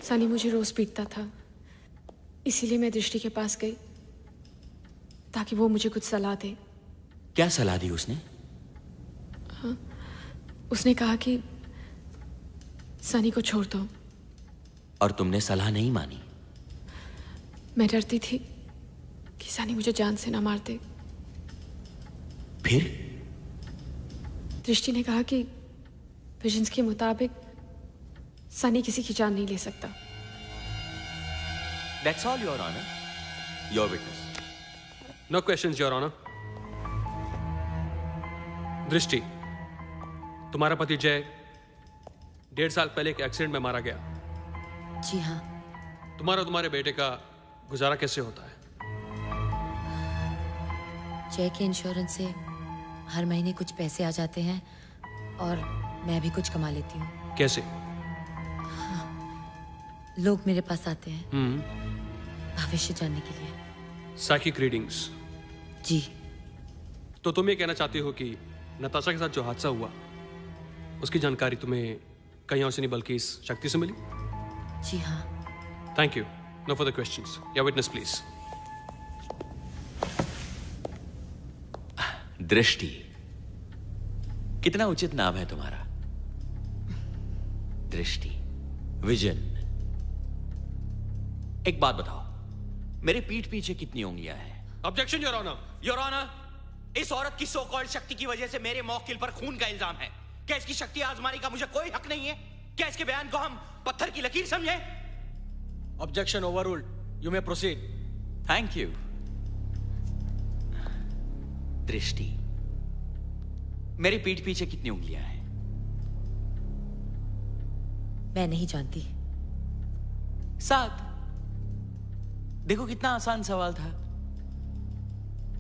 सनी मुझे रोज पीटता था, इसीलिए मैं दृष्टि के पास गई ताकि वो मुझे कुछ सलाह दे। क्या सलाह दी उसने? हाँ, उसने कहा कि सनी को छोड़ दो। और तुमने सलाह नहीं मानी? मैं डरती थी कि सनी मुझे जान से ना मार दे। फिर? दृष्टि ने कहा कि विजन्स के मुताबिक सनी किसी की जान नहीं ले सकता। That's all, Your Honor. Your witness. No questions, Your Honor. दृष्टि, तुम्हारा पति जय 1.5 साल पहले एक एक्सीडेंट में मारा गया। जी हाँ। तुम्हारे बेटे का गुजारा कैसे होता है? जय के इंश्योरेंस से हर महीने कुछ पैसे आ जाते हैं और मैं भी कुछ कमा लेती हूँ। कैसे? लोग मेरे पास आते हैं भविष्य जानने के लिए। Psychic readings? जी। तो तुम ये कहना चाहती हो कि नताशा के साथ जो हादसा हुआ उसकी जानकारी तुम्हें कहीं और से नहीं बल्कि इस शक्ति से मिली? जी हाँ। Thank you. No further questions. Your witness please. Drishti, कितना उचित नाम है तुम्हारा। दृष्टि, विजन। एक बात बताओ, मेरे पीठ पीछे कितनी उंगलियां हैं? Objection your honour. Your honour, इस औरत की सो कॉल्ड शक्ति की वजह से मेरे मौकिल पर खून का इल्जाम है। क्या इसकी शक्ति आजमाने का मुझे कोई हक नहीं है? क्या इसके बयान को हम पत्थर की लकीर समझे? Objection overruled. You may proceed. Thank you. दृष्टि, मेरी पीठ पीछे कितनी उंगलियां हैं? मैं नहीं जानती। 7। देखो कितना आसान सवाल था।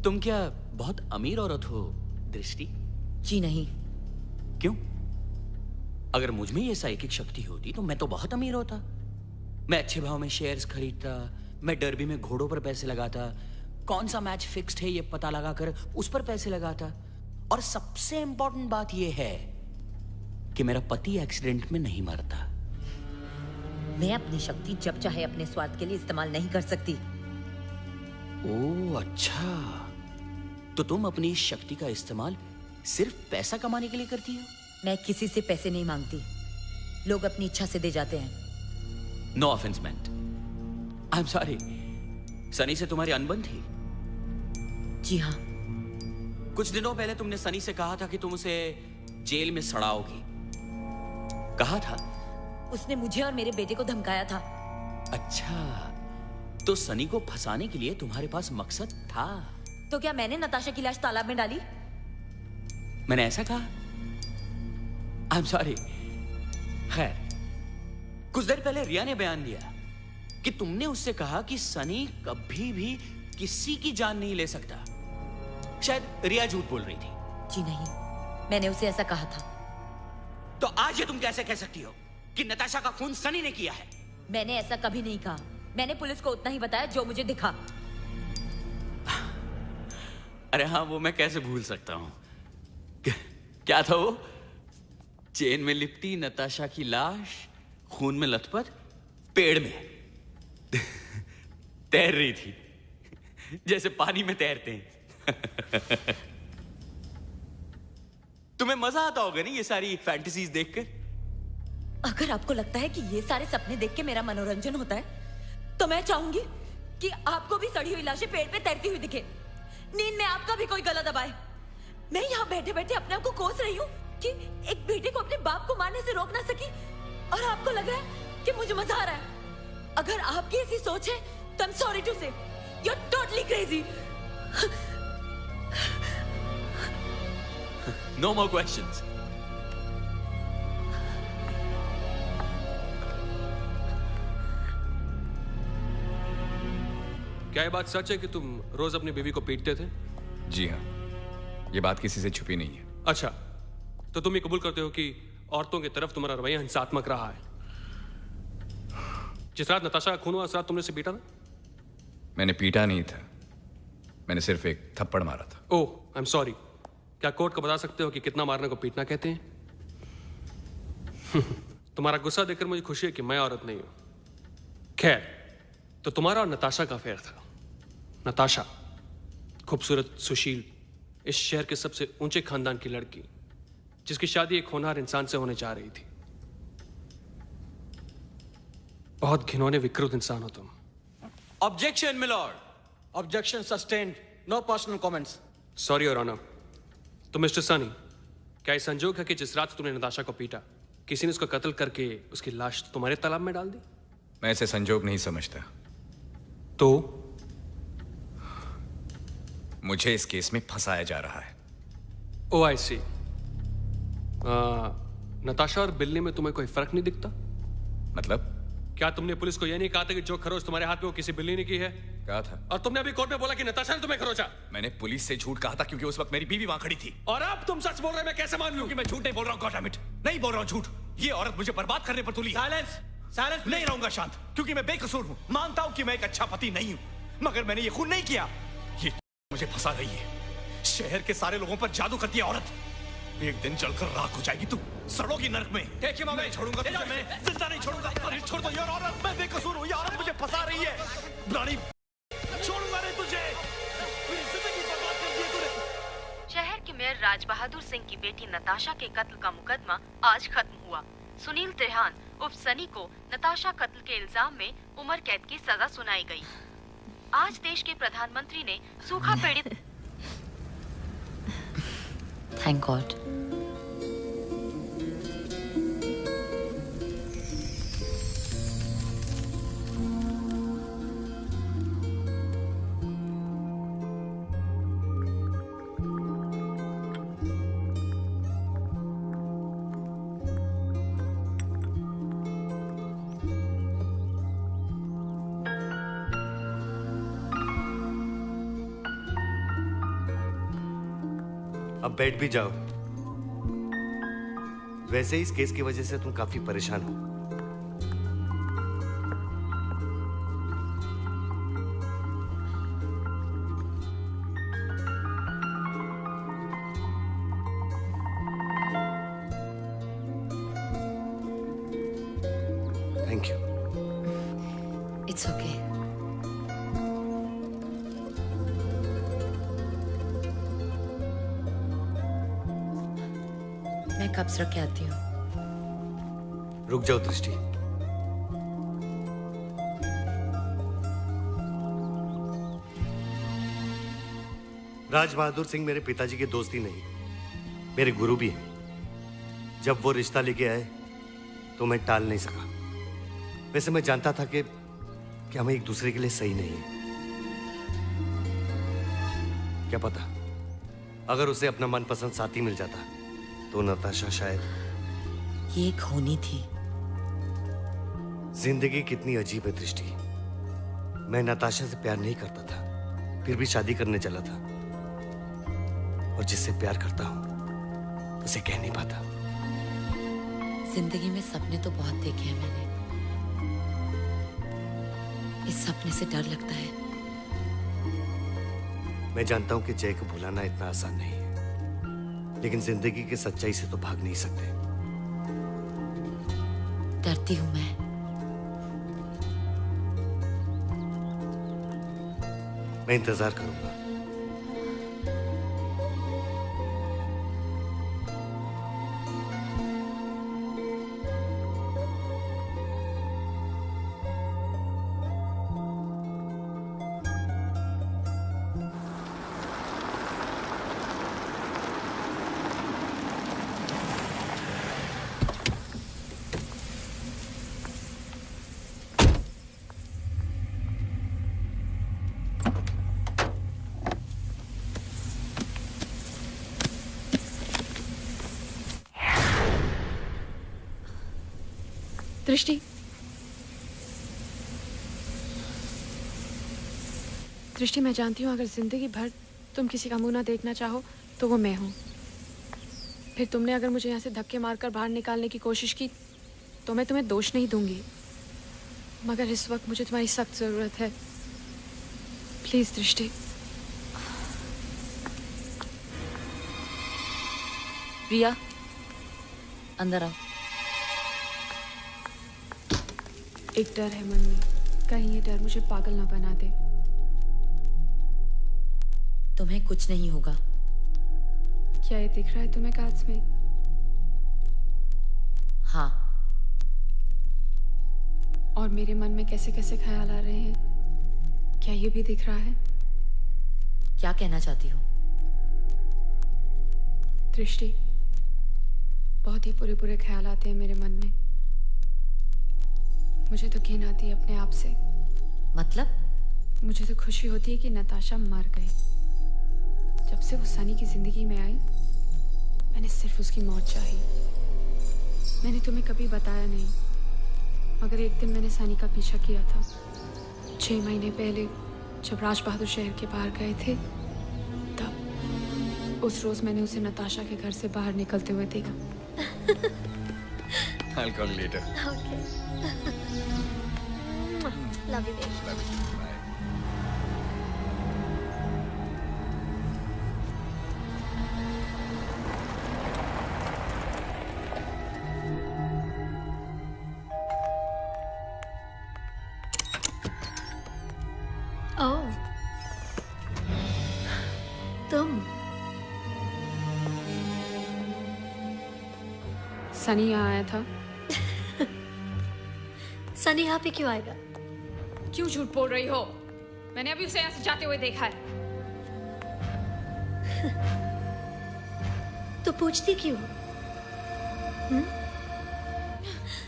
तुम क्या बहुत अमीर औरत हो दृष्टि? जी नहीं। क्यों? अगर मुझ में ये साइकिक शक्ति होती तो मैं तो बहुत अमीर होता। मैं अच्छे भाव में शेयर्स खरीदता, मैं डर्बी में घोड़ों पर पैसे लगाता, कौन सा मैच फिक्स्ड है ये पता लगाकर उस पर पैसे लगाता, और सबसे इंपॉर्टेंट बात ये है कि मेरा पति एक्सीडेंट में नहीं मरता। मैं अपनी शक्ति जब चाहे अपने स्वार्थ के लिए इस्तेमाल नहीं कर सकती। ओह अच्छा, तो तुम अपनी इस शक्ति का इस्तेमाल सिर्फ पैसा कमाने के लिए करती हो? मैं किसी से पैसे नहीं मांगती, लोग अपनी इच्छा से दे जाते हैं। No offence meant. I am sorry. Sunny से तुम्हारी अनबन थी? जी हाँ। कुछ दिनों पहले तुमने सनी से कहा था कि तुम उसे जेल में सड़ाओगी। कहा था? उसने मुझे और मेरे बेटे को धमकाया था। अच्छा, तो सनी को फंसाने के लिए तुम्हारे पास मकसद था? तो क्या मैंने नताशा की लाश तालाब में डाली? मैंने ऐसा कहा? आई एम सॉरी। खैर, कुछ देर पहले रिया ने बयान दिया कि तुमने उससे कहा कि सनी कभी भी किसी की जान नहीं ले सकता। शायद रिया झूठ बोल रही थी। जी नहीं, मैंने उसे ऐसा कहा था। तो आज ये तुम कैसे कह सकती हो कि नताशा का खून सनी ने किया है? मैंने ऐसा कभी नहीं कहा। मैंने पुलिस को उतना ही बताया जो मुझे दिखा। अरे हाँ, वो मैं कैसे भूल सकता हूं। क्या था वो? चेन में लिपटी नताशा की लाश खून में लथपथ पेड़ में तैर रही थी, जैसे पानी में तैरते हैं। तुम्हें मजा आता होगा नहीं ये सारी फैंटेसीज देखकर? अगर आपको लगता है कि ये सारे सपने देख के मेरा मनोरंजन होता है, तो मैं चाहूंगी कि आपको भी सड़ी हुई लाशें पेड़ पे तैरती हुई दिखे। नींद में आपका भी कोई गला दबाए। मैं यहाँ बैठे बैठे अपने आप को कोस रही हूँ कि एक बेटे को अपने बाप को मारने से रोक ना सकी, और आपको लग रहा है कि मुझे मजा आ रहा है। अगर आपकी ऐसी सोच है तो I'm sorry to say, you're totally crazy. No more questions. क्या ये बात सच है कि तुम रोज अपनी बीवी को पीटते थे? जी हाँ, ये बात किसी से छुपी नहीं है। अच्छा, तो तुम ये कबूल करते हो कि औरतों की तरफ तुम्हारा रवैया हिंसात्मक रहा है? जिस रात नताशा का खून हुआ उस रात तुमने उसे पीटा था? मैंने पीटा नहीं था, मैंने सिर्फ एक थप्पड़ मारा था। ओह, आई एम सॉरी। क्या कोर्ट को बता सकते हो कि कितना मारने को पीटना कहते हैं? तुम्हारा गुस्सा देखकर मुझे खुशी है कि मैं औरत नहीं हूं। खैर, तो तुम्हारा और नताशा का अफेयर था। नताशा, खूबसूरत, सुशील, इस शहर के सबसे ऊंचे खानदान की लड़की, जिसकी शादी एक होनहार इंसान से होने जा रही थी। बहुत घिनौने विकृत इंसान हो तुम। Objection milord. Objection sustained. No personal comments. Sorry your honour. तो मिस्टर सनी, क्या ये संजोग है कि जिस रात तुमने नताशा को पीटा, किसी ने उसका कत्ल करके उसकी लाश तुम्हारे तालाब में डाल दी? मैं इसे संजोग नहीं समझता। तो मुझे इस केस में फंसाया जा रहा है। ओ आई सी। नताशा और बिल्ली में तुम्हें कोई फर्क नहीं दिखता? मतलब? क्या तुमने पुलिस को यह नहीं कहा था कि जो खरोच तुम्हारे हाथ में वो किसी बिल्ली ने की है? कहा था। और तुमने अभी कोर्ट में बोला कि नताशा ने तुम्हें खरोचा। मैंने पुलिस से झूठ कहा था क्योंकि उस वक्त मेरी बीवी वहां खड़ी थी। और अब तुम सच बोल रहे हो, मैं कैसे मान लूं? कि मैं झूठ नहीं बोल रहा हूं, गॉड डैम इट। नहीं बोल रहा हूं झूठ। ये औरत मुझे बर्बाद करने पर तुली। Silence. Silence. नहीं रहूंगा शांत, क्योंकि मैं बेकसूर हूं। मानता हूं कि मैं एक अच्छा पति नहीं हूं, मगर मैंने ये खून नहीं किया। ये मुझे फंसा रही है। शहर के सारे लोगों पर जादू करती है औरत। एक दिन जलकर राख हो जाएगी तू, सड़ोगी नरक में। मैं छोड़ूंगा तुझे, मैं जिंदा नहीं छोड़ूंगा। अरे छोड़ दो यार औरत, मैं बेकसूर हूं। ये औरत मुझे फंसा रही है। ब्लडी, छोड़ूंगा नहीं तुझे। मेरी जिंदगी बर्बाद कर दी तूने। शहर के मेयर राज बहादुर सिंह की बेटी नताशा के कत्ल का मुकदमा आज खत्म हुआ। सुनील त्रेहान उर्फ सनी को नताशा कत्ल के इल्जाम में उम्र कैद की सजा सुनाई गई। आज देश के प्रधानमंत्री ने सूखा पीड़ित थैंक गॉड। अब बैठ भी जाओ। वैसे ही इस केस की वजह से तुम काफी परेशान हो। Thank you. It's okay. मैं कब्ज रख के आती हूँ। रुक जाओ दृष्टि। राज बहादुर सिंह मेरे पिताजी के दोस्त ही नहीं, मेरे गुरु भी हैं। जब वो रिश्ता लेके आए तो मैं टाल नहीं सका। वैसे मैं जानता था कि हम एक दूसरे के लिए सही नहीं है। क्या पता, अगर उसे अपना मनपसंद साथी मिल जाता तो नताशा शायद। ये एक होनी थी। जिंदगी कितनी अजीब है दृष्टि। मैं नताशा से प्यार नहीं करता था, फिर भी शादी करने चला था। और जिससे प्यार करता हूं उसे कह नहीं पाता। जिंदगी में सपने तो बहुत देखे हैं मैंने। इस सपने से डर लगता है। मैं जानता हूं कि जय को भुलाना इतना आसान नहीं है, लेकिन जिंदगी की सच्चाई से तो भाग नहीं सकते। डरती हूं मैं। मैं इंतजार करूंगा। दृष्टि, दृष्टि, मैं जानती हूँ अगर जिंदगी भर तुम किसी का मुंह ना देखना चाहो तो वो मैं हूँ। फिर तुमने अगर मुझे यहाँ से धक्के मारकर बाहर निकालने की कोशिश की तो मैं तुम्हें दोष नहीं दूंगी, मगर इस वक्त मुझे तुम्हारी सख्त जरूरत है। प्लीज दृष्टि। प्रिया, अंदर आओ। एक डर है मन में कहीं ये डर मुझे पागल ना बना दे। तुम्हें कुछ नहीं होगा। क्या ये दिख रहा है तुम्हें कांच में? हाँ। और मेरे मन में कैसे कैसे ख्याल आ रहे हैं, क्या ये भी दिख रहा है? क्या कहना चाहती हो? दृष्टि, बहुत ही बुरे बुरे ख्याल आते हैं मेरे मन में। मुझे तो घिन आती है अपने आप से। मतलब? मुझे तो खुशी होती है कि नताशा मर गई। जब से वो सनी की जिंदगी में आई, मैंने सिर्फ उसकी मौत चाही। मैंने तुम्हें कभी बताया नहीं, मगर एक दिन मैंने सनी का पीछा किया था। 6 महीने पहले जब राज बहादुर शहर के बाहर गए थे, तब उस रोज मैंने उसे नताशा के घर से बाहर निकलते हुए देखा। I'll call you later. Okay. Love you, babe. Love you. Bye. Oh. तुम सनी यहाँ आया था। सनी यहाँ पे क्यों आएगा? क्यों झूठ बोल रही हो? मैंने अभी उसे यहाँ से जाते हुए देखा है। तो पूछती क्यों?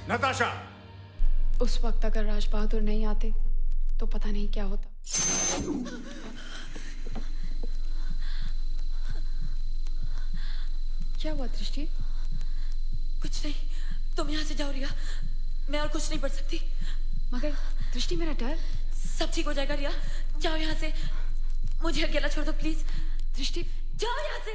नताशा! उस वक्त अगर राज बहादुर नहीं आते तो पता नहीं क्या होता। क्या हुआ दृष्टि? कुछ नहीं, तुम यहाँ से जाओ रिया। मैं और कुछ नहीं पढ़ सकती। मगर दृष्टि, मेरा डर। सब ठीक हो जाएगा रिया, जाओ यहाँ से। मुझे अकेला छोड़ दो प्लीज। दृष्टि, जाओ यहाँ से।